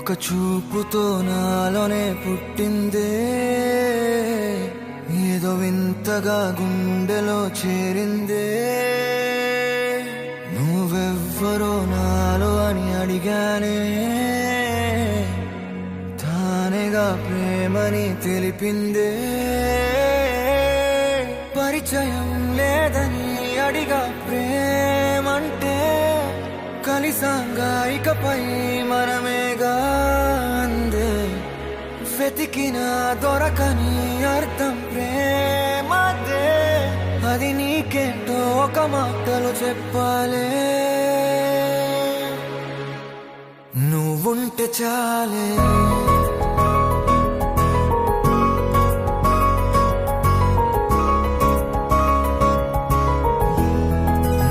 ఒక చూపుతో నాలోనే పుట్టిందే, ఏదో వింతగా గుండెలో చేరిందే. నువ్వెవ్వరో నాలో అని అడిగానే, తానేగా ప్రేమని తెలిపిందే. పరిచయం లేదని అడిగా ప్రేమంటే, కలిసాంగా ఇకపై మనమేగా అందే. వెతికిన దొరకని అర్థం ప్రేమదే, అది నీకేంటో ఒక మాటలు చెప్పాలే. నువ్వుంటే చాలే,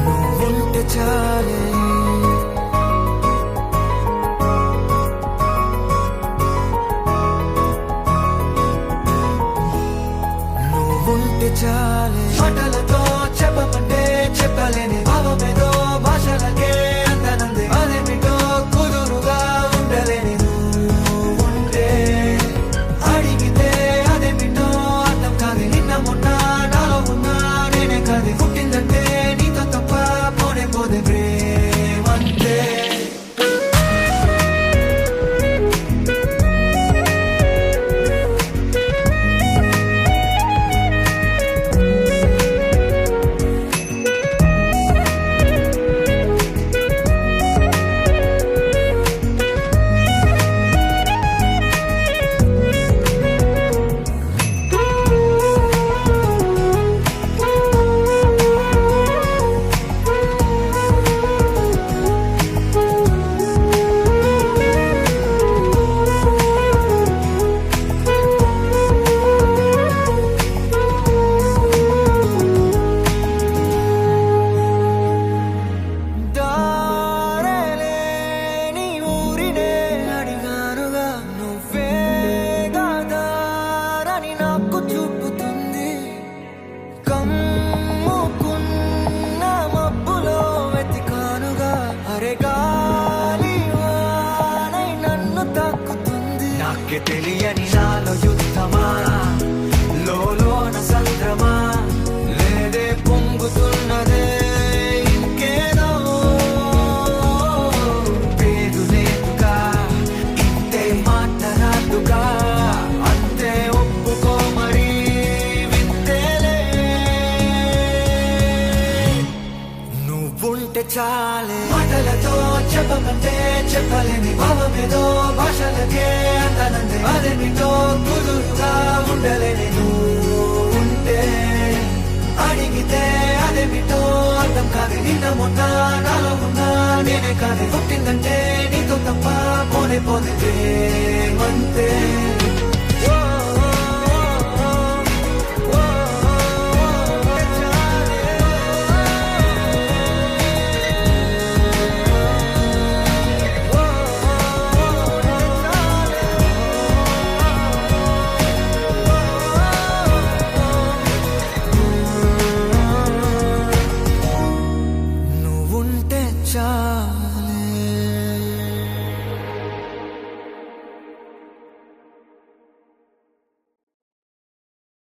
నువ్వుంటే చాలే, నువ్వుంటే చాలే. మాటలతో చెప్పమంటే చెప్పలేని భావమేదో భాషలకే అందనంది. అదేమిటో కుదురుగా ఉండలేని నువ్వుంటే, అడిగితే అదేమిటో అర్థం కాదు. నిన్న మొన్న నాలో ఉన్నా నేనే కాదు. పుట్టిందంటే నీతో తప్ప పోనే పోదే ప్రేమంతే. నాకే తెలియని నాలో యుద్ధమా, లోన సంద్రమా, లేదే పొంగుతున్నదే ఇంకేదో. పేరు లేదుగా, ఇంతే మాట్లాడుగా, అంతే ఒప్పుకో మరి వింతేలే. నువ్వుంటే చాలే, మాటలతో చెప్పమంటే చెప్పలేని భావమేదో భాషలకే అందనంది. అదేమిటో కుదురుగా ఉండలేని నువ్వుంటే, అడిగితే అదేమిటో అర్థం కాదు. నిన్న మొన్న నాలో ఉన్నా నేనే కాదు. పుట్టిందంటే నీతో తప్ప పోనే పోదే ప్రేమంతే. నువ్వుంటే చాలే.